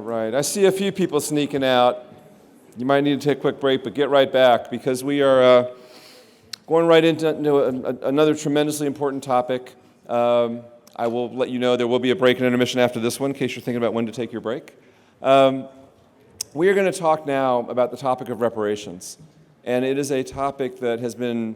right, I see a few people sneaking out. You might need to take a quick break, but get right back because we are going right into another tremendously important topic. I will let you know there will be a break and intermission after this one in case you're thinking about when to take your break. We are going to talk now about the topic of reparations. And it is a topic that has been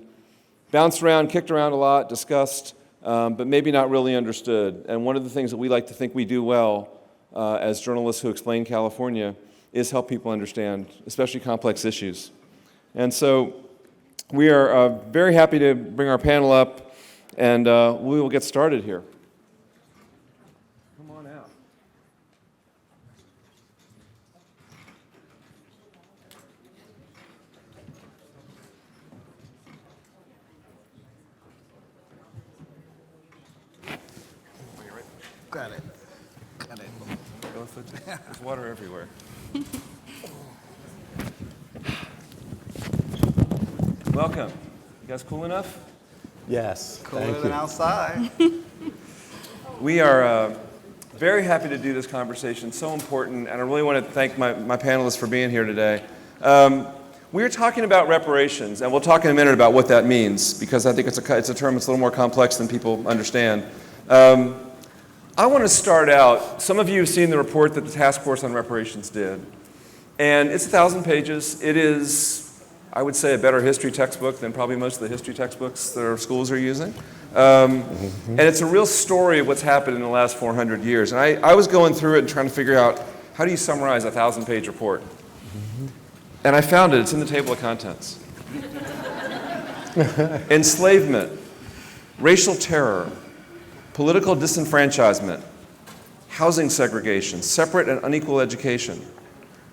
bounced around, kicked around a lot, discussed, but maybe not really understood. And one of the things that we like to think we do well as journalists who explain California is help people understand, especially complex issues. And so we are very happy to bring our panel up, and we will get started here. Come on out. Got it. There's water everywhere. Welcome. You guys cool enough? Yes. Cooler than outside. We are very happy to do this conversation, so important, and I really want to thank my panelists for being here today. We're talking about reparations, and we'll talk in a minute about what that means, because I think it's a term that's a little more complex than people understand. I want to start out, some of you have seen the report that the Task Force on Reparations did, and it's 1,000 pages. It is, I would say, a better history textbook than probably most of the history textbooks that our schools are using. And it's a real story of what's happened in the last 400 years. And I was going through it and trying to figure out, how do you summarize a 1,000-page report? And I found it. It's in the table of contents. Enslavement, racial terror, political disenfranchisement, housing segregation, separate and unequal education,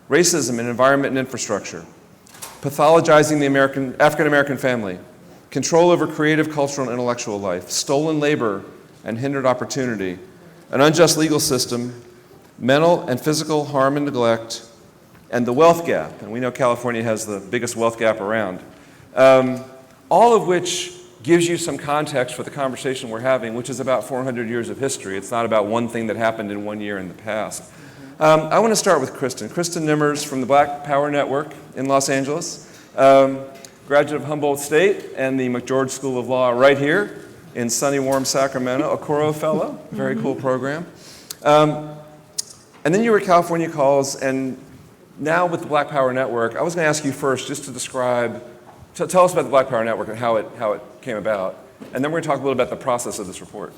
racism in environment and infrastructure, pathologizing the African-American family, control over creative, cultural, and intellectual life, stolen labor and hindered opportunity, an unjust legal system, mental and physical harm and neglect, and the wealth gap. And we know California has the biggest wealth gap around. All of which gives you some context for the conversation we're having, which is about 400 years of history. It's not about one thing that happened in 1 year in the past. I want to start with Kristin. Kristin Nimmers from the Black Power Network in Los Angeles, graduate of Humboldt State and the McGeorge School of Law right here in sunny, warm Sacramento, a Coro Fellow, very cool program. And then you were at California Calls, and now with the Black Power Network, I was going to ask you first just to describe, tell us about the Black Power Network and how it came about, and then we're going to talk a little about the process of this report.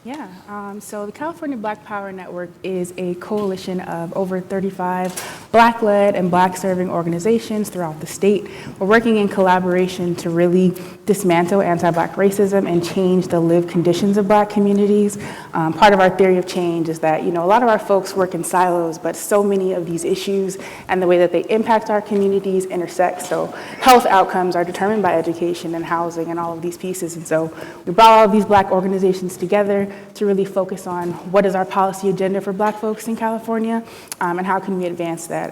Yeah, so the California Black Power Network is a coalition of over 35 Black-led and Black-serving organizations throughout the state. We're working in collaboration to really dismantle anti-Black racism and change the lived conditions of Black communities. Part of our theory of change is that, a lot of our folks work in silos, but so many of these issues and the way that they impact our communities intersect. So health outcomes are determined by education and housing and all of these pieces. And so we brought all of these Black organizations together to really focus on what is our policy agenda for Black folks in California, and how can we advance that.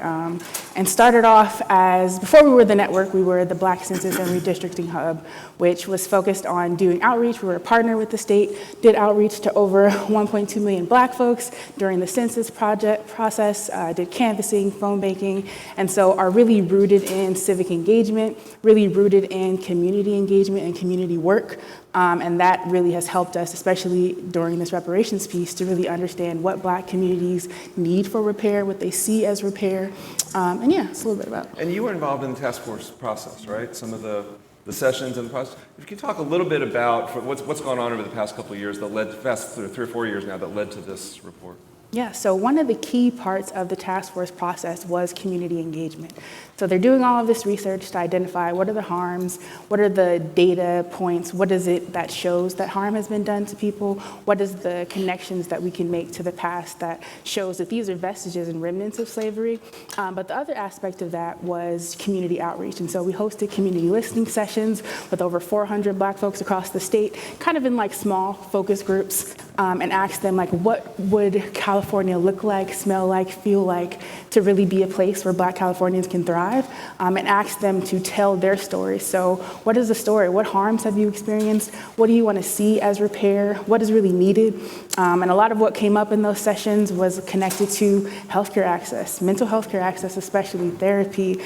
And started off as, before we were the network, we were the Black Census and Redistricting Hub, which was focused on doing outreach. We were a partner with the state, did outreach to over 1.2 million Black folks during the census process, did canvassing, phone banking, and so are really rooted in civic engagement, really rooted in community engagement and community work. And that really has helped us, especially during this reparations piece, to really understand what Black communities need for repair, what they see as repair. And yeah, it's a little bit about it. And you were involved in the task force process, right? Some of the sessions and the process. If you could talk a little bit about what's gone on over the past couple of years that led, past 3 or 4 years now, that led to this report. Yeah, so one of the key parts of the task force process was community engagement. So they're doing all of this research to identify what are the harms, what are the data points, what is it that shows that harm has been done to people, what is the connections that we can make to the past that shows that these are vestiges and remnants of slavery. But the other aspect of that was community outreach. And so we hosted community listening sessions with over 400 Black folks across the state, kind of in like small focus groups, and asked them like, what would California California look like, smell like, feel like, to really be a place where Black Californians can thrive, and ask them to tell their story. So what is the story? What harms have you experienced? What do you want to see as repair? What is really needed? And a lot of what came up in those sessions was connected to healthcare access, mental health care access, especially therapy,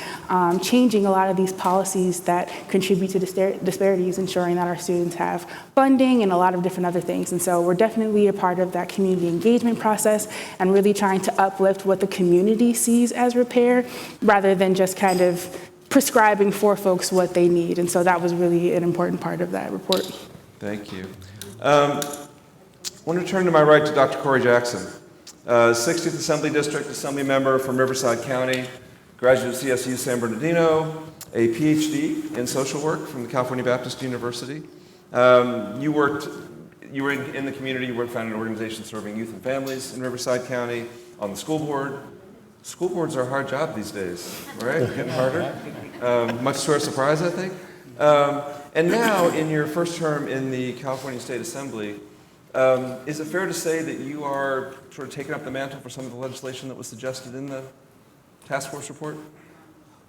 changing a lot of these policies that contribute to disparities, ensuring that our students have funding and a lot of different other things. And so we're definitely a part of that community engagement process and really trying to uplift what the community sees as repair rather than just kind of prescribing for folks what they need. And so that was really an important part of that report. Thank you. I want to turn to my right to Dr. Corey Jackson, 60th Assembly District Assembly Member from Riverside County, graduate of CSU San Bernardino, a PhD in social work from the California Baptist University. You were in the community, you founded an organization serving youth and families in Riverside County, on the school board. School boards are a hard job these days, right? Getting harder, much to our surprise, I think. And now, in your first term in the California State Assembly, is it fair to say that you are sort of taking up the mantle for some of the legislation that was suggested in the task force report?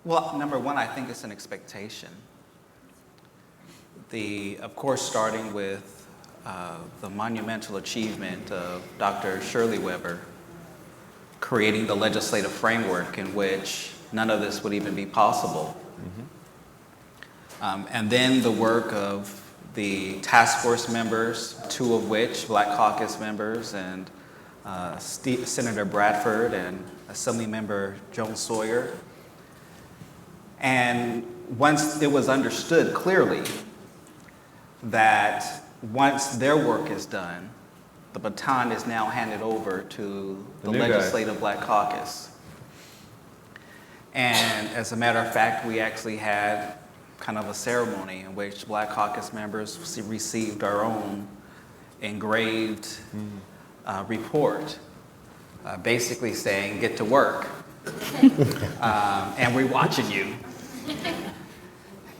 Well, number one, I think it's an expectation. Of course, starting with the monumental achievement of Dr. Shirley Weber, creating the legislative framework in which none of this would even be possible. And then the work of the task force members, two of which, Black Caucus members, and Senator Bradford and Assemblymember Joan Sawyer. And once it was understood clearly that once their work is done, the baton is now handed over to the Legislative Black Caucus. And as a matter of fact, we actually had kind of a ceremony in which Black Caucus members received our own engraved report, basically saying, get to work, and we're watching you.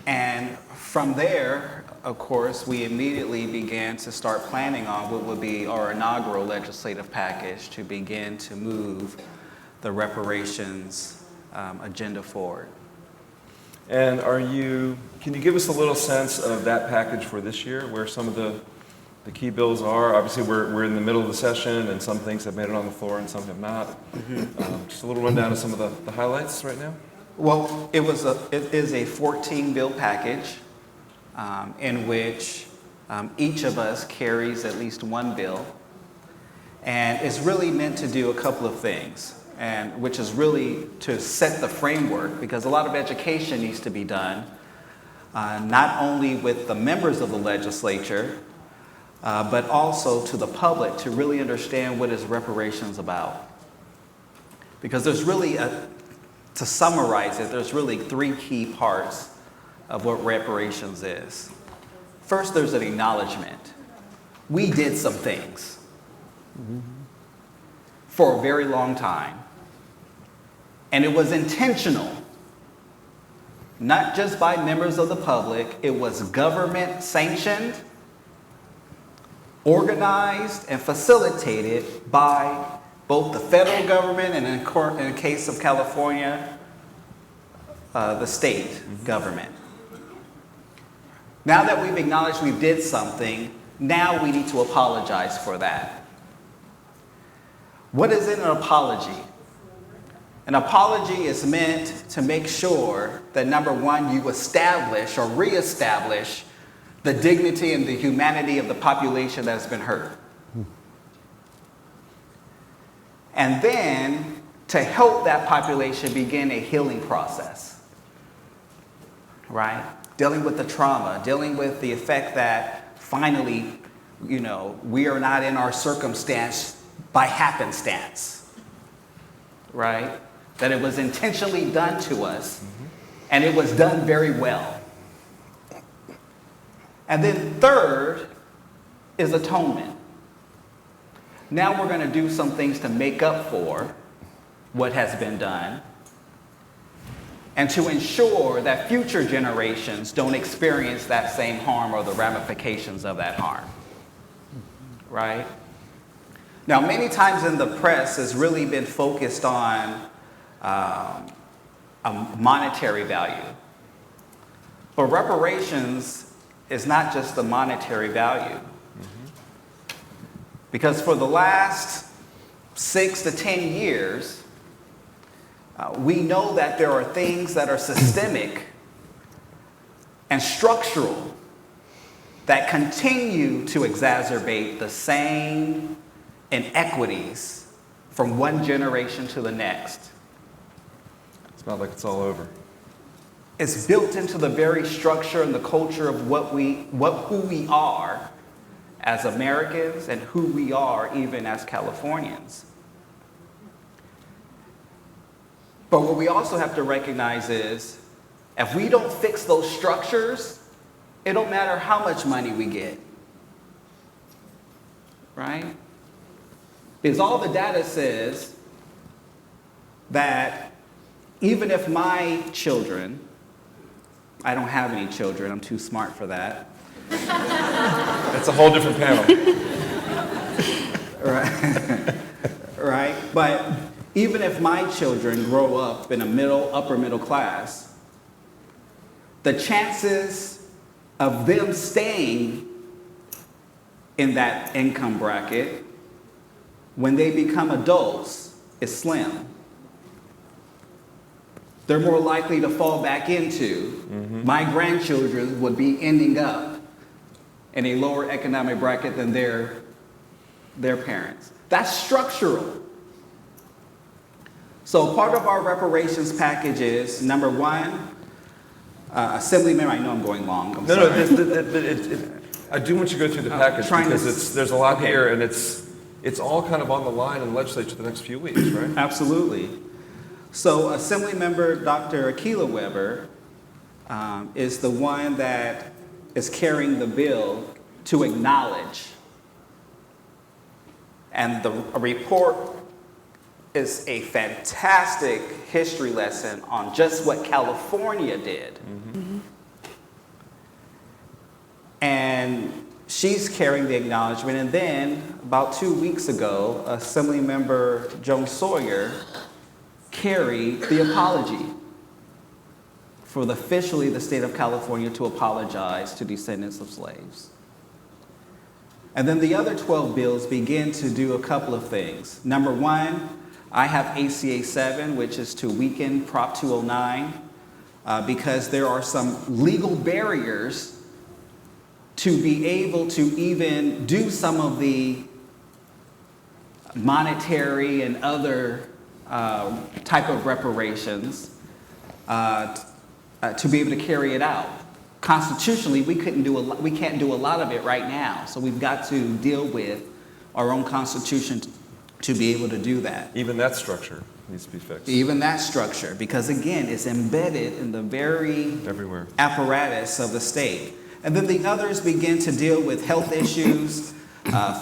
And from there, of course, we immediately began to start planning on what would be our inaugural legislative package to begin to move the reparations agenda forward. And can you give us a little sense of that package for this year, where some of the key bills are? Obviously, we're in the middle of the session, and some things have made it on the floor and some have not. Just a little rundown of some of the highlights right now. Well, it is a 14-bill package in which each of us carries at least one bill, and it's really meant to do a couple of things. And which is really to set the framework, because a lot of education needs to be done, not only with the members of the legislature, but also to the public to really understand what is reparations about. Because there's really, to summarize it, there's really three key parts of what reparations is. First, there's an acknowledgement. We did some things for a very long time. And it was intentional, not just by members of the public, it was government sanctioned, organized, and facilitated by both the federal government and in the case of California, the state government. Now that we've acknowledged we did something, now we need to apologize for that. What is an apology? An apology is meant to make sure that, number one, you establish or reestablish the dignity and the humanity of the population that has been hurt. And then to help that population begin a healing process, right? Dealing with the trauma, dealing with the effect that finally, we are not in our circumstance by happenstance, right? That it was intentionally done to us, and it was done very well. And then third is atonement. Now we're going to do some things to make up for what has been done and to ensure that future generations don't experience that same harm or the ramifications of that harm, right? Now, many times in the press has really been focused on a monetary value. But reparations is not just the monetary value. Because for the last 6 to 10 years, we know that there are things that are systemic and structural that continue to exacerbate the same inequities from one generation to the next. It's not like it's all over. It's built into the very structure and the culture of who we are as Americans and who we are even as Californians. But what we also have to recognize is if we don't fix those structures, it don't matter how much money we get, right? Because all the data says that even if my children, I don't have any children, I'm too smart for that. That's a whole different panel. Right. Right? But even if my children grow up in a upper middle class, the chances of them staying in that income bracket when they become adults is slim. They're more likely to fall back into, my grandchildren would be ending up in a lower economic bracket than their parents. That's structural. So part of our reparations package is, number one, Assemblymember, I know I'm going long. I'm sorry. I do want you to go through the package because there's a lot here, and it's all kind of on the line in the legislature the next few weeks, right? Absolutely. So Assemblymember Dr. Akilah Weber is the one that is carrying the bill to acknowledge. And the report is a fantastic history lesson on just what California did. And she's carrying the acknowledgement. And then about 2 weeks ago, Assemblymember Joan Sawyer carried the apology for officially the state of California to apologize to descendants of slaves. And then the other 12 bills begin to do a couple of things. Number one, I have ACA 7, which is to weaken Prop 209, because there are some legal barriers to be able to even do some of the monetary and other type of reparations to be able to carry it out. Constitutionally, we can't do a lot of it right now, so we've got to deal with our own Constitution to be able to do that. Even that structure needs to be fixed. Even that structure, because again, it's embedded in the very everywhere apparatus of the state. And then the others begin to deal with health issues,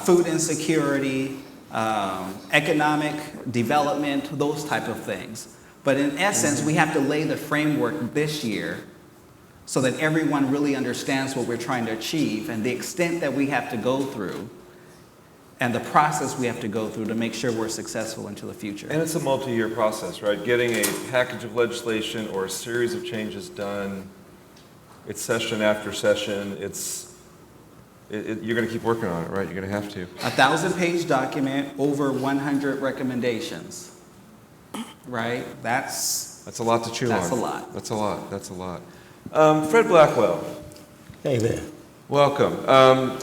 food insecurity, economic development, those type of things. But in essence, we have to lay the framework this year so that everyone really understands what we're trying to achieve and the extent that we have to go through and the process we have to go through to make sure we're successful into the future. And it's a multi-year process, right? Getting a package of legislation or a series of changes done, it's session after session, you're going to keep working on it, right? You're going to have to. 1,000-page document, over 100 recommendations, right? That's a lot to chew on. That's a lot. That's a lot. Fred Blackwell. Hey there. Welcome.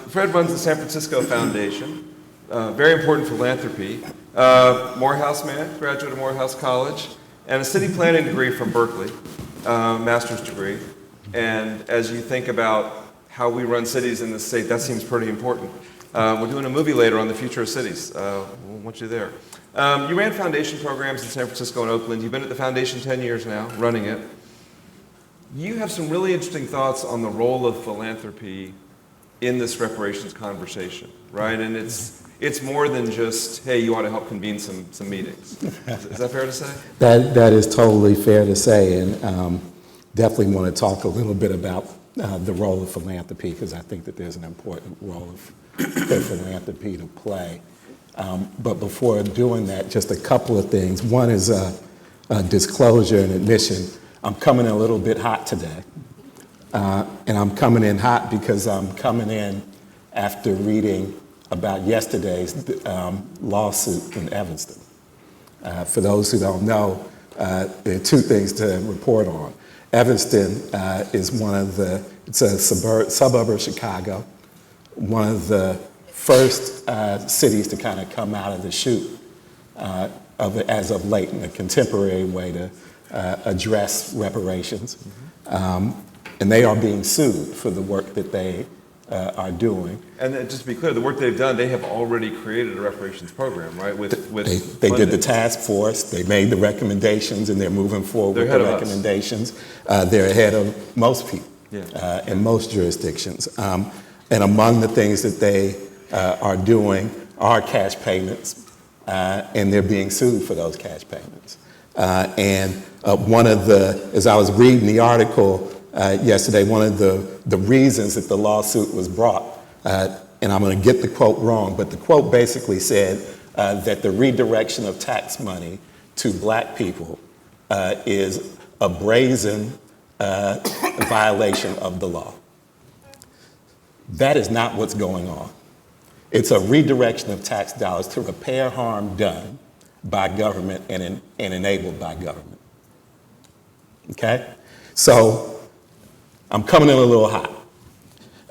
Fred runs the San Francisco Foundation, very important philanthropy. Morehouse man, graduate of Morehouse College, and a city planning degree from Berkeley, master's degree. And as you think about how we run cities in this state, that seems pretty important. We're doing a movie later on the future of cities. We want you there. You ran foundation programs in San Francisco and Oakland. You've been at the foundation 10 years now, running it. You have some really interesting thoughts on the role of philanthropy in this reparations conversation, right? And it's more than just, hey, you ought to help convene some meetings. Is that fair to say? That is totally fair to say, and definitely want to talk a little bit about the role of philanthropy, because I think that there's an important role for philanthropy to play. But before doing that, just a couple of things. One is a disclosure and admission. I'm coming in a little bit hot today. And I'm coming in hot because I'm coming in after reading about yesterday's lawsuit in Evanston. For those who don't know, there are two things to report on. Evanston is it's a suburb of Chicago, one of the first cities to kind of come out of the chute as of late in a contemporary way to address reparations. And they are being sued for the work that they are doing. And just to be clear, the work they've done, they have already created a reparations program, right? They did the task force, they made the recommendations, and they're moving forward with the recommendations. They're ahead of most people in most jurisdictions. And among the things that they are doing are cash payments, and they're being sued for those cash payments. And one of as I was reading the article yesterday, one of the reasons that the lawsuit was brought, and I'm going to get the quote wrong, but the quote basically said that the redirection of tax money to black people is a brazen violation of the law. That is not what's going on. It's a redirection of tax dollars to repair harm done by government and enabled by government. Okay? So I'm coming in a little hot.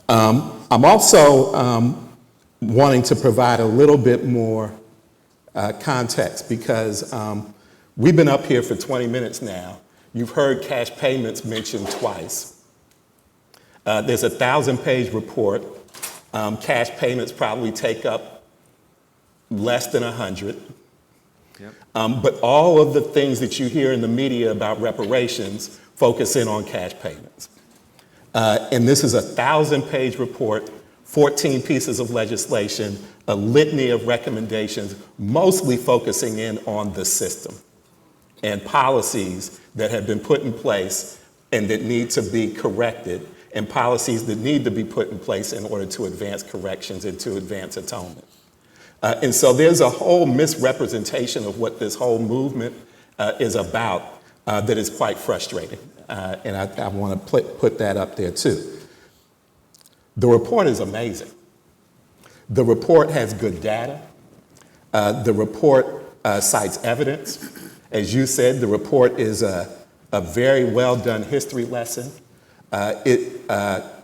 I'm also wanting to provide a little bit more context because we've been up here for 20 minutes now. You've heard cash payments mentioned twice. There's a 1,000-page report. Cash payments probably take up less than 100. Yep. But all of the things that you hear in the media about reparations focus in on cash payments. And this is a 1,000-page report, 14 pieces of legislation, a litany of recommendations, mostly focusing in on the system and policies that have been put in place and that need to be corrected, and policies that need to be put in place in order to advance corrections and to advance atonement. And so there's a whole misrepresentation of what this whole movement is about that is quite frustrating. And I want to put that up there too. The report is amazing. The report has good data. The report cites evidence. As you said, the report is a very well done history lesson. It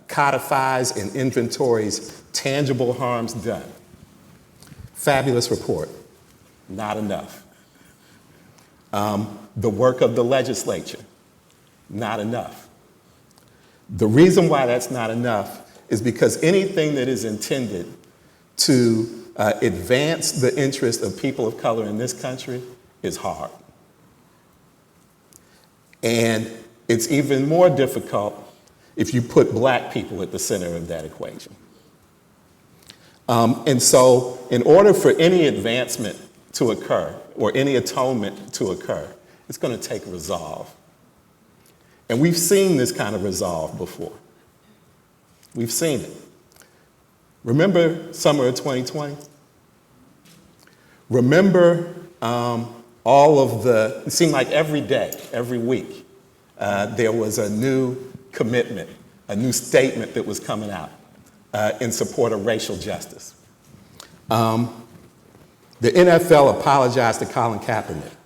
codifies and inventories tangible harms done. Fabulous report. Not enough. The work of the legislature. Not enough. The reason why that's not enough is because anything that is intended to advance the interest of people of color in this country is hard. And it's even more difficult if you put black people at the center of that equation. And so in order for any advancement to occur or any atonement to occur, it's going to take resolve. And we've seen this kind of resolve before. We've seen it. Remember summer of 2020? Remember it seemed like every day, every week, there was a new commitment, a new statement that was coming out in support of racial justice. The NFL apologized to Colin Kaepernick.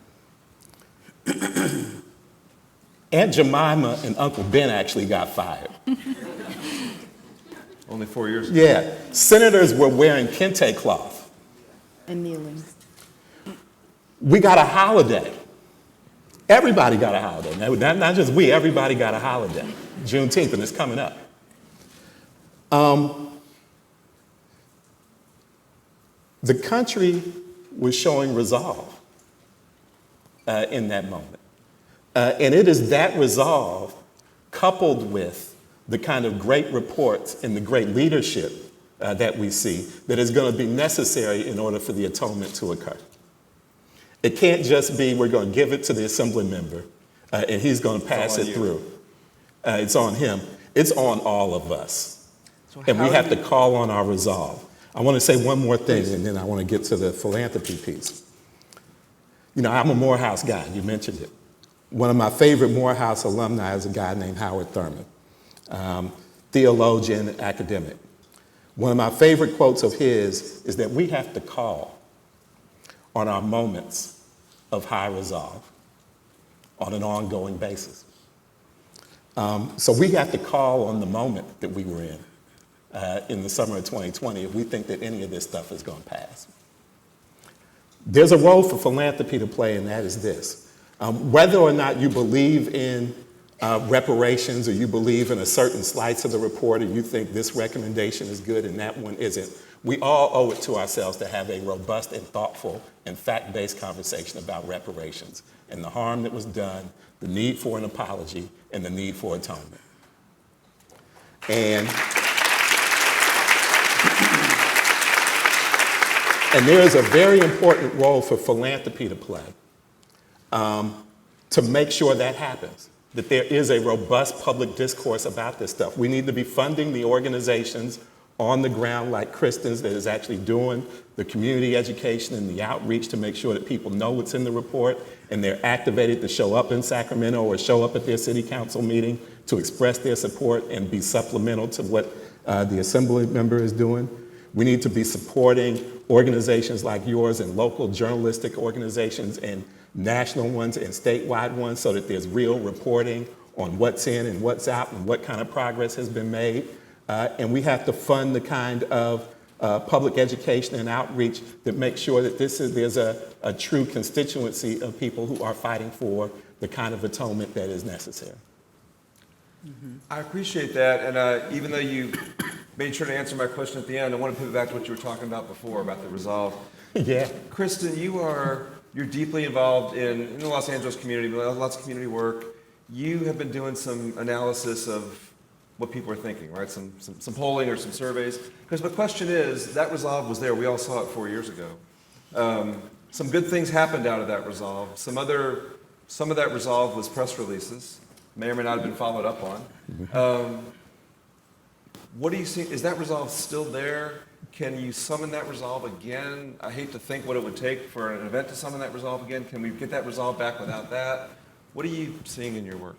Aunt Jemima and Uncle Ben actually got fired. Only 4 years ago. Yeah. Senators were wearing kente cloth. And kneeling. We got a holiday. Everybody got a holiday. Not just we, everybody got a holiday. Juneteenth, and it's coming up. The country was showing resolve in that moment. And it is that resolve coupled with the kind of great reports and the great leadership that we see that is going to be necessary in order for the atonement to occur. It can't just be we're going to give it to the Assemblymember and he's going to pass it through. It's on him. It's on all of us. And we have to call on our resolve. I want to say one more thing, and then I want to get to the philanthropy piece. You know, I'm a Morehouse guy, you mentioned it. One of my favorite Morehouse alumni is a guy named Howard Thurman, theologian, academic. One of my favorite quotes of his is that we have to call on our moments of high resolve on an ongoing basis. So we have to call on the moment that we were in the summer of 2020 if we think that any of this stuff is going to pass. There's a role for philanthropy to play, and that is this. Whether or not you believe in reparations, or you believe in a certain slice of the report, or you think this recommendation is good and that one isn't, we all owe it to ourselves to have a robust and thoughtful and fact-based conversation about reparations and the harm that was done, the need for an apology, and the need for atonement. And there is a very important role for philanthropy to play to make sure that happens, that there is a robust public discourse about this stuff. We need to be funding the organizations on the ground like Kristin's that is actually doing the community education and the outreach to make sure that people know what's in the report and they're activated to show up in Sacramento or show up at their city council meeting to express their support and be supplemental to what the Assemblymember is doing. We need to be supporting organizations like yours and local journalistic organizations and national ones and statewide ones so that there's real reporting on what's in and what's out and what kind of progress has been made. And we have to fund the kind of public education and outreach that makes sure that there's a true constituency of people who are fighting for the kind of atonement that is necessary. Mm-hmm. I appreciate that, and even though you made sure to answer my question at the end, I want to pivot back to what you were talking about before, about the resolve. Yeah. Kristin, you're deeply involved in the Los Angeles community, lots of community work. You have been doing some analysis of what people are thinking, right? Some polling or some surveys. Because the question is, that resolve was there. We all saw it 4 years ago. Some good things happened out of that resolve. Some of that resolve was press releases, may or may not have been followed up on. What do you see? Is that resolve still there? Can you summon that resolve again? I hate to think what it would take for an event to summon that resolve again. Can we get that resolve back without that? What are you seeing in your work?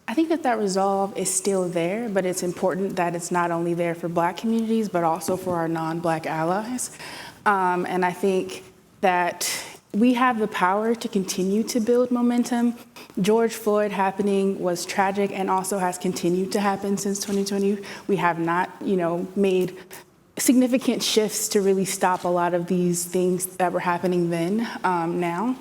I think that resolve is still there, but it's important that it's not only there for Black communities, but also for our non-Black allies. And I think that we have the power to continue to build momentum. George Floyd happening was tragic and also has continued to happen since 2020. We have not, made significant shifts to really stop a lot of these things that were happening then, now.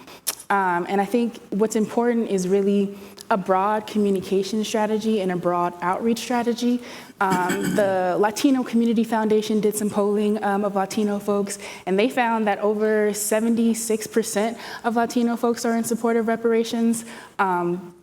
And I think what's important is really a broad communication strategy and a broad outreach strategy. The Latino Community Foundation did some polling of Latino folks, and they found that over 76% of Latino folks are in support of reparations.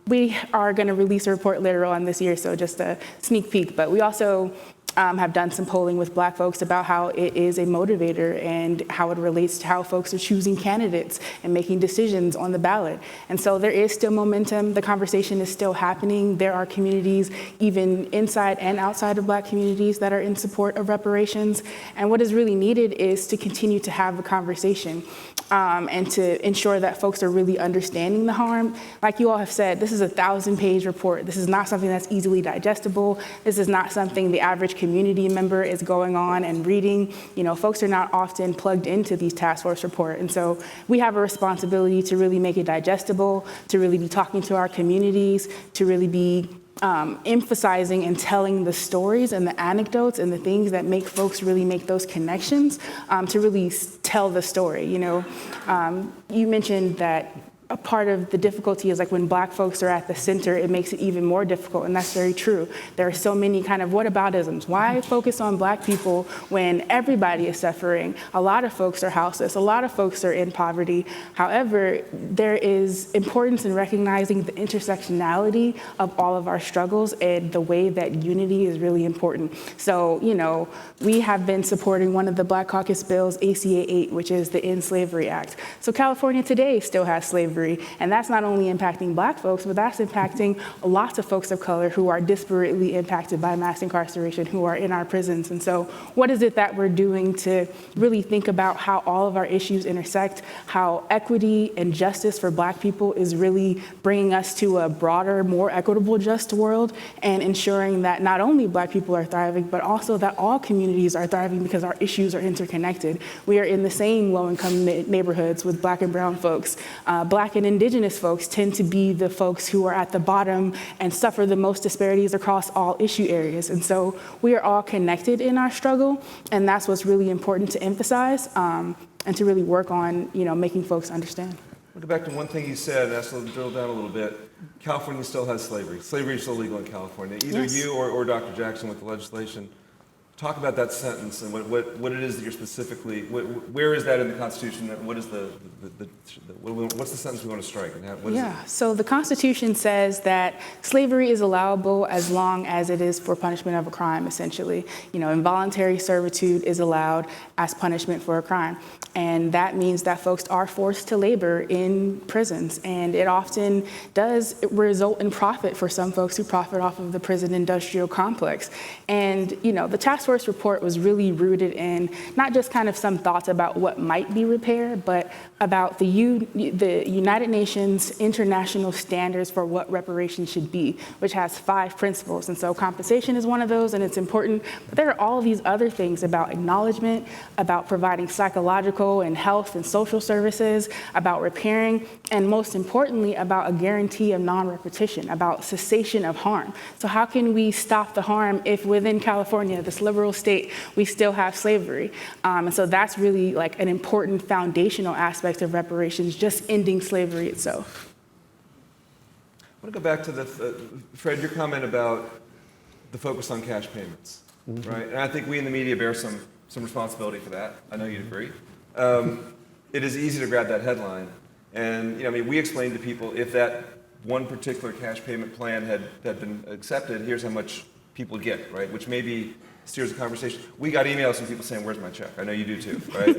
We are going to release a report later on this year, so just a sneak peek, but we also have done some polling with Black folks about how it is a motivator and how it relates to how folks are choosing candidates and making decisions on the ballot. And so there is still momentum. The conversation is still happening. There are communities, even inside and outside of Black communities, that are in support of reparations. And what is really needed is to continue to have the conversation and to ensure that folks are really understanding the harm. Like you all have said, this is a 1,000-page report. This is not something that's easily digestible. This is not something the average community member is going on and reading. Folks are not often plugged into these task force reports. And so we have a responsibility to really make it digestible, to really be talking to our communities, to really be emphasizing and telling the stories and the anecdotes and the things that make folks really make those connections, to really tell the story. You mentioned that a part of the difficulty is like when Black folks are at the center, it makes it even more difficult, and that's very true. There are so many kind of whataboutisms. Why focus on Black people when everybody is suffering? A lot of folks are houseless. A lot of folks are in poverty. However, there is importance in recognizing the intersectionality of all of our struggles and the way that unity is really important. So, we have been supporting one of the Black Caucus bills, ACA 8, which is the End Slavery Act. So California today still has slavery slavery. And that's not only impacting Black folks, but that's impacting lots of folks of color who are disparately impacted by mass incarceration, who are in our prisons. And so what is it that we're doing to really think about how all of our issues intersect, how equity and justice for Black people is really bringing us to a broader, more equitable, just world, and ensuring that not only Black people are thriving, but also that all communities are thriving because our issues are interconnected. We are in the same low-income neighborhoods with Black and brown folks. Black and indigenous folks tend to be the folks who are at the bottom and suffer the most disparities across all issue areas. And so we are all connected in our struggle, and that's what's really important to emphasize and to really work on, making folks understand. I'll go back to one thing you said, and that's to drill down a little bit. California still has slavery. Slavery is still legal in California. Either Yes. you or Dr. Jackson with the legislation. Talk about that sentence and what it is that you're specifically, where is that in the Constitution? What is what's the sentence we want to strike? And what is it? So the Constitution says that slavery is allowable as long as it is for punishment of a crime, essentially. Involuntary servitude is allowed as punishment for a crime. And that means that folks are forced to labor in prisons. And it often does result in profit for some folks who profit off of the prison industrial complex. And, the task force report was really rooted in not just kind of some thoughts about what might be repair, but about the United Nations international standards for what reparations should be, which has 5 principles. And so compensation is one of those, and it's important. But there are all of these other things about acknowledgement, about providing psychological and health and social services, about repairing, and most importantly, about a guarantee of non-repetition, about cessation of harm. So how can we stop the harm if within California, this liberal state, we still have slavery? And so that's really like an important foundational aspect of reparations, just ending slavery itself. I want to go back to Fred, your comment about the focus on cash payments, right? And I think we in the media bear some responsibility for that. I know you'd agree. It is easy to grab that headline. And, we explained to people if that one particular cash payment plan had been accepted, here's how much people get, right? Which maybe steers the conversation. We got emails from people saying, where's my check? I know you do too, right?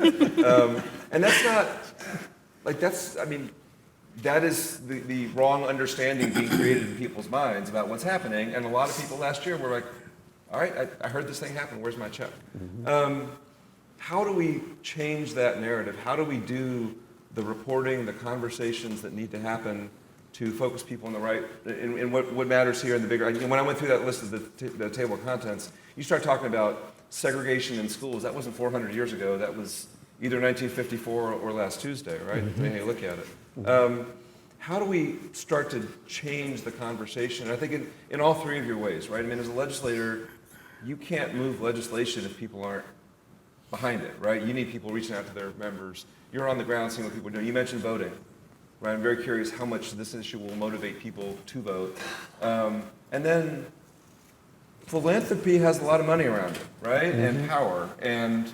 And that's not, that is the wrong understanding being created in people's minds about what's happening. And a lot of people last year were like, all right, I heard this thing happen, where's my check? How do we change that narrative? How do we do the reporting, the conversations that need to happen to focus people on the right, in what matters here in the bigger, when I went through that list of the table of contents, you start talking about segregation in schools. That wasn't 400 years ago. That was either 1954 or last Tuesday, right? Depending how you look at it. How do we start to change the conversation? I think in all 3 of your ways, right? As a legislator, you can't move legislation if people aren't behind it, right? You need people reaching out to their members. You're on the ground seeing what people are doing. You mentioned voting, right? I'm very curious how much this issue will motivate people to vote. And then philanthropy has a lot of money around it, right? And power. And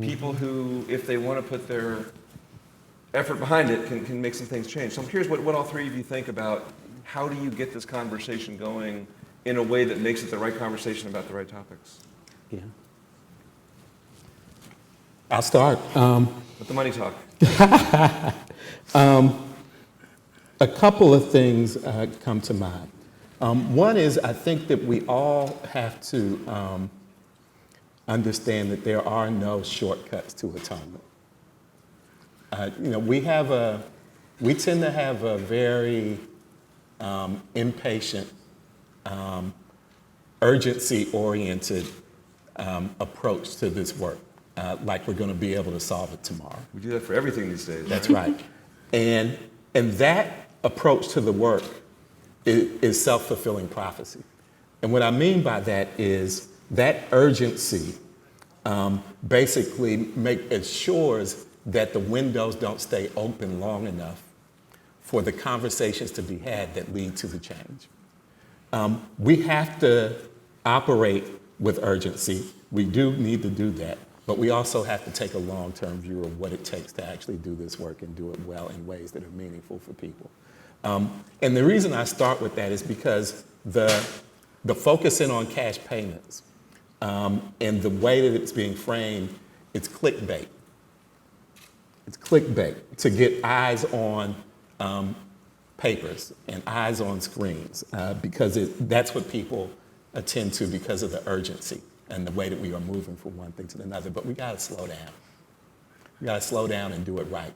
people who, if they want to put their effort behind it, can make some things change. So I'm curious what all 3 of you think about how do you get this conversation going in a way that makes it the right conversation about the right topics? Yeah. I'll start. With the money talk. A couple of things come to mind. One is I think that we all have to understand that there are no shortcuts to atonement. We tend to have a very impatient, urgency-oriented approach to this work. Like we're going to be able to solve it tomorrow. We do that for everything these days. That's right. And that approach to the work is self-fulfilling prophecy. And what I mean by that is that urgency basically ensures that the windows don't stay open long enough for the conversations to be had that lead to the change. We have to operate with urgency. We do need to do that. But we also have to take a long-term view of what it takes to actually do this work and do it well in ways that are meaningful for people. And the reason I start with that is because the focusing on cash payments and the way that it's being framed, it's clickbait. It's clickbait to get eyes on papers and eyes on screens because that's what people attend to because of the urgency and the way that we are moving from one thing to another. But we got to slow down. We got to slow down and do it right.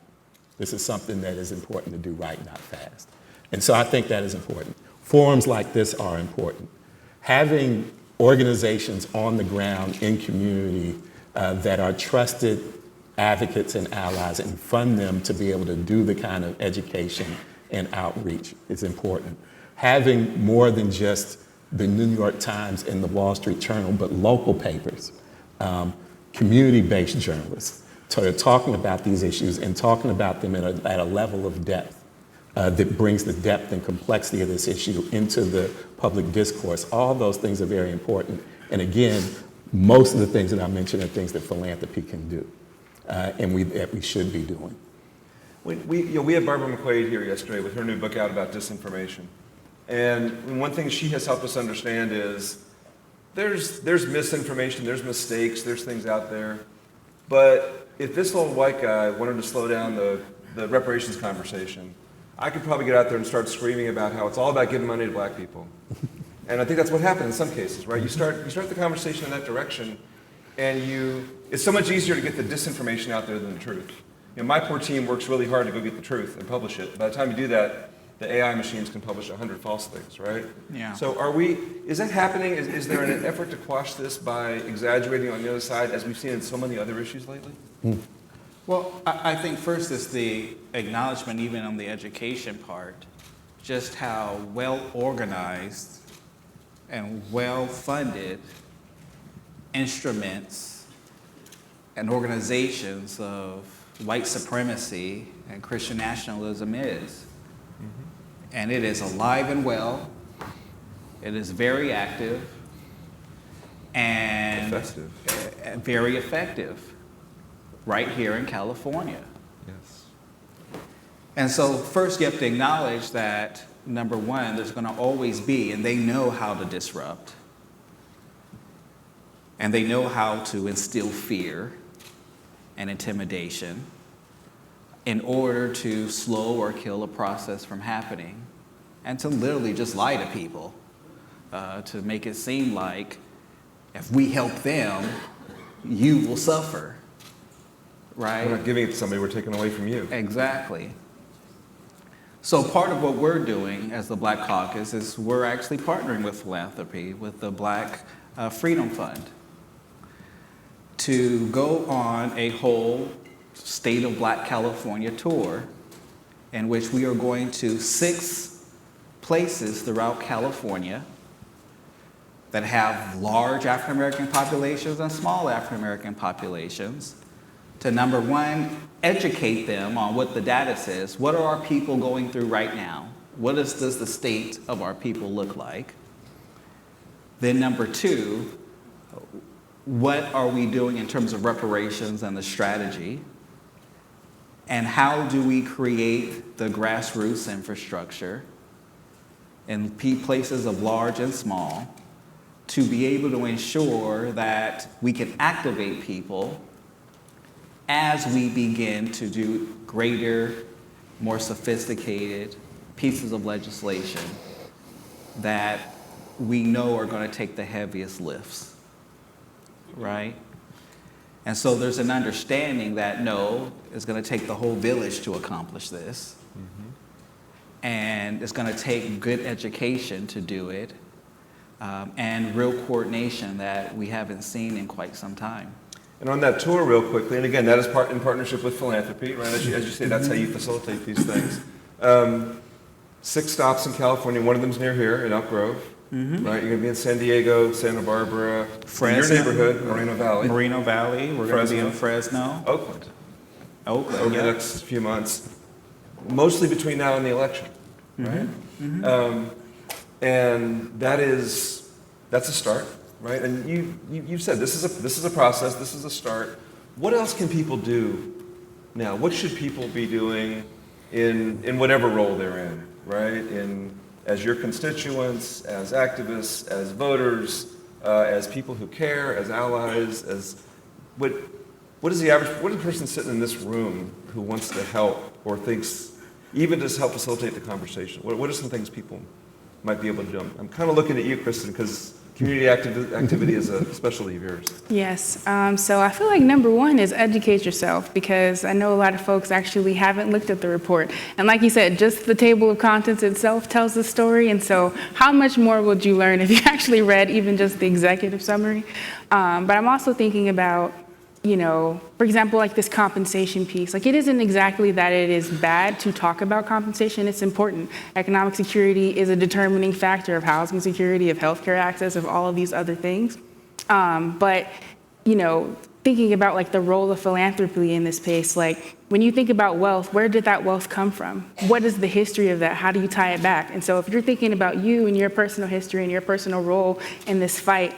This is something that is important to do right, not fast. And so I think that is important. Forums like this are important. Having organizations on the ground in community that are trusted advocates and allies and fund them to be able to do the kind of education and outreach is important. Having more than just the New York Times and the Wall Street Journal, but local papers, community-based journalists, talking about these issues and talking about them at a level of depth that brings the depth and complexity of this issue into the public discourse. All those things are very important. And again, most of the things that I mentioned are things that philanthropy can do, and that we should be doing. We had Barbara McQuaid here yesterday with her new book out about disinformation. And one thing she has helped us understand is there's misinformation, there's mistakes, there's things out there. But if this old white guy wanted to slow down the reparations conversation, I could probably get out there and start screaming about how it's all about giving money to black people. And I think that's what happened in some cases, right? You start the conversation in that direction, and it's so much easier to get the disinformation out there than the truth. My poor team works really hard to go get the truth and publish it. By the time you do that, the AI machines can publish 100 false things, right? Yeah. So is that happening? Is there an effort to quash this by exaggerating on the other side, as we've seen in so many other issues lately? Well, I think first is the acknowledgement, even on the education part, just how well organized and well funded instruments and organizations of white supremacy and Christian nationalism is. And it is alive and well. It is very active and very effective right here in California. Yes. And so first you have to acknowledge that, number one, there's going to always be, and they know how to disrupt, and they know how to instill fear and intimidation in order to slow or kill a process from happening, and to literally just lie to people, to make it seem like if we help them, you will suffer, right? We're not giving it to somebody, we're taking it away from you. Exactly. So part of what we're doing as the Black Caucus is we're actually partnering with philanthropy, with the Black Freedom Fund, to go on a whole State of Black California tour in which we are going to 6 places throughout California that have large African American populations and small African American populations to, number one, educate them on what the data says. What are our people going through right now? What does the state of our people look like? Then number two, what are we doing in terms of reparations and the strategy? And how do we create the grassroots infrastructure in places of large and small to be able to ensure that we can activate people as we begin to do greater, more sophisticated pieces of legislation that we know are going to take the heaviest lifts, right? And so there's an understanding that, no, it's going to take the whole village to accomplish this. And it's going to take good education to do it, and real coordination that we haven't seen in quite some time. And on that tour, real quickly, and again, that is in partnership with philanthropy, right? As you say, that's how you facilitate these things. 6 stops in California. One of them's near here in Elk Grove, right? You're going to be in San Diego, Santa Barbara, Fresno, your neighborhood, Moreno Valley. Moreno Valley. We're going to be in Fresno. Oakland. Oakland, Over the next few months. Mostly between now and the election, right? And that's a start, right? And you've said this is a process, this is a start. What else can people do now? What should people be doing in whatever role they're in, right? As your constituents, as activists, as voters, as people who care, as allies, what is the person sitting in this room who wants to help or thinks even just help facilitate the conversation? What are some things people might be able to do? I'm kind of looking at you, Kristin, because community activity is a specialty of yours. Yes. So I feel like number one is educate yourself, because I know a lot of folks actually haven't looked at the report. And like you said, just the table of contents itself tells the story. And so how much more would you learn if you actually read even just the executive summary? But I'm also thinking about, for example, like this compensation piece. Like, it isn't exactly that it is bad to talk about compensation. It's important. Economic security is a determining factor of housing security, of healthcare access, of all of these other things. But thinking about like the role of philanthropy in this space, like when you think about wealth, where did that wealth come from? What is the history of that? How do you tie it back? And so if you're thinking about you and your personal history and your personal role in this fight,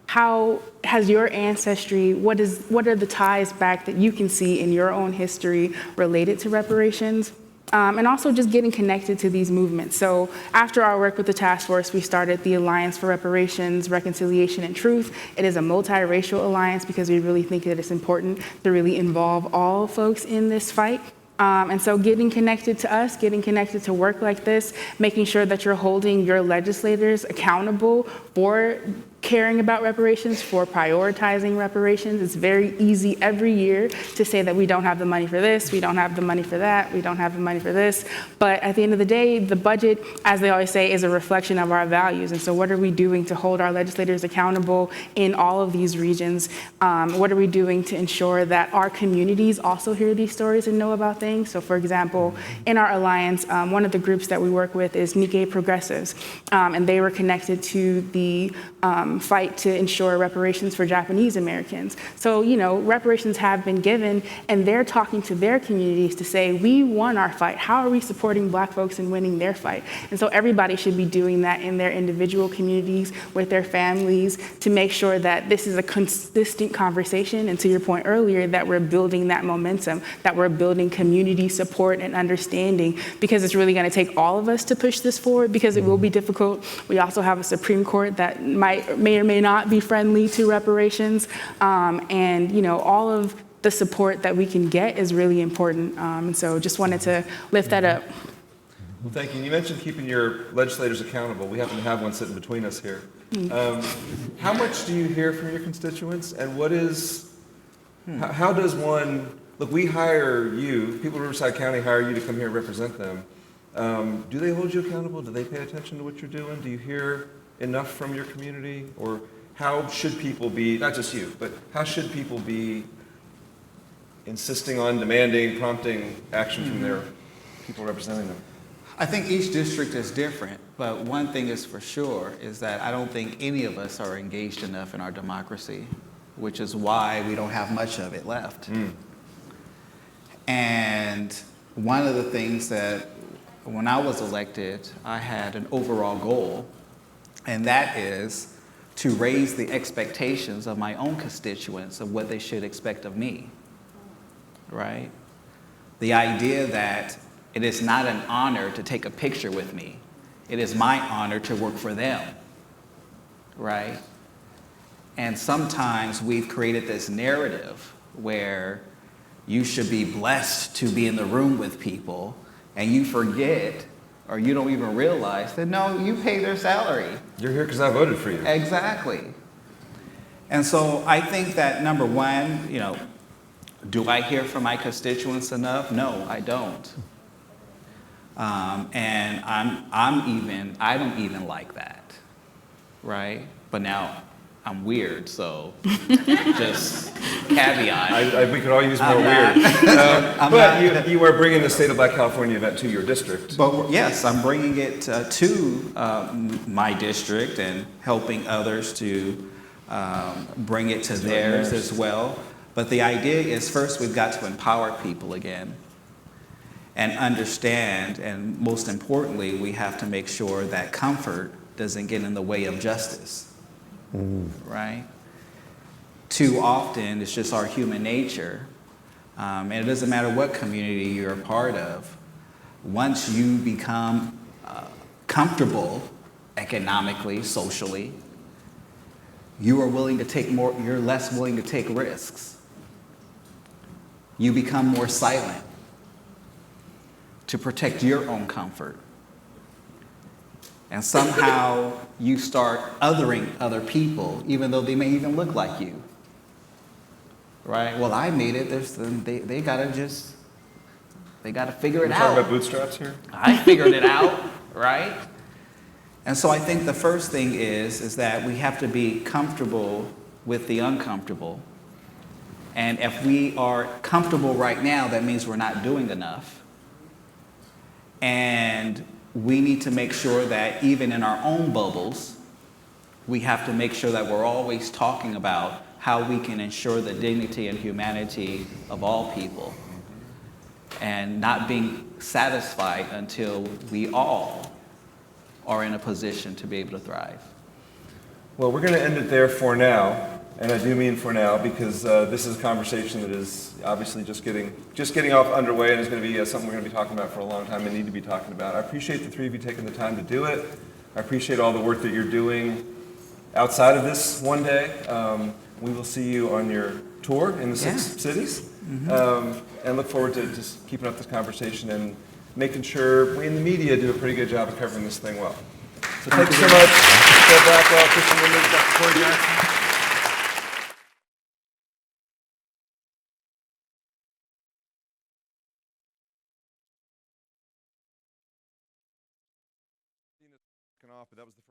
how has your ancestry, what are the ties back that you can see in your own history related to reparations? And also just getting connected to these movements. So after our work with the task force, we started the Alliance for Reparations, Reconciliation, and Truth. It is a multiracial alliance because we really think that it's important to really involve all folks in this fight. And so getting connected to us, getting connected to work like this, making sure that you're holding your legislators accountable for caring about reparations, for prioritizing reparations. It's very easy every year to say that we don't have the money for this, we don't have the money for that, we don't have the money for this. But at the end of the day, the budget, as they always say, is a reflection of our values. And so what are we doing to hold our legislators accountable in all of these regions? What are we doing to ensure that our communities also hear these stories and know about things? So for example, in our alliance, one of the groups that we work with is Nikkei Progressives. And they were connected to the fight to ensure reparations for Japanese Americans. So, reparations have been given, and they're talking to their communities to say, we won our fight. How are we supporting Black folks in winning their fight? And so everybody should be doing that in their individual communities, with their families, to make sure that this is a consistent conversation. And to your point earlier, that we're building that momentum, that we're building community support and understanding, because it's really going to take all of us to push this forward, because it will be difficult. We also have a Supreme Court that may or may not be friendly to reparations, and all of the support that we can get is really important, and so just wanted to lift that up. Well, thank you. You mentioned keeping your legislators accountable. We happen to have one sitting between us here. How much do you hear from your constituents, and how does one, look, we hire you, people in Riverside County hire you to come here and represent them. Do they hold you accountable? Do they pay attention to what you're doing? Do you hear enough from your community? Or how should people be, not just you, but how should people be insisting on, demanding, prompting action from their people representing them? I think each district is different, but one thing is for sure is that I don't think any of us are engaged enough in our democracy, which is why we don't have much of it left. And one of the things that when I was elected, I had an overall goal, and that is to raise the expectations of my own constituents of what they should expect of me, right? The idea that it is not an honor to take a picture with me. It is my honor to work for them, right? And sometimes we've created this narrative where you should be blessed to be in the room with people, and you forget, or you don't even realize that, no, you pay their salary. You're here because I voted for you. Exactly. And so I think that number one, do I hear from my constituents enough? No, I don't. And I don't even like that, right? But now I'm weird, so just caveat. We could all use more weird. But you are bringing the State of Black California event to your district. But yes, I'm bringing it to my district and helping others to bring it to theirs as well. But the idea is, first we've got to empower people again and understand, and most importantly, we have to make sure that comfort doesn't get in the way of justice. Right? Too often, it's just our human nature, and it doesn't matter what community you're a part of. Once you become comfortable economically, socially, you're less willing to take risks. You become more silent. to protect your own comfort. And somehow you start othering other people, even though they may even look like you. Right? Well, I made it. They gotta figure it We're out. talking about bootstraps here? I figured it out, right? And so I think the first thing is that we have to be comfortable with the uncomfortable. And if we are comfortable right now, that means we're not doing enough. And we need to make sure that even in our own bubbles, we have to make sure that we're always talking about how we can ensure the dignity and humanity of all people, and not being satisfied until we all are in a position to be able to thrive. Well, we're going to end it there for now, and I do mean for now, because this is a conversation that is obviously just getting off underway, and is going to be something we're going to be talking about for a long time and need to be talking about. I appreciate the three of you taking the time to do it. I appreciate all the work that you're doing outside of this one day. We will see you on your tour in the 6 cities, and look forward to just keeping up this conversation and making sure we in the media do a pretty good job of covering this thing well. So thank you so much, Blackwell, Kristin, Nimmers, Dr. Corey Jackson. Off, but that was the first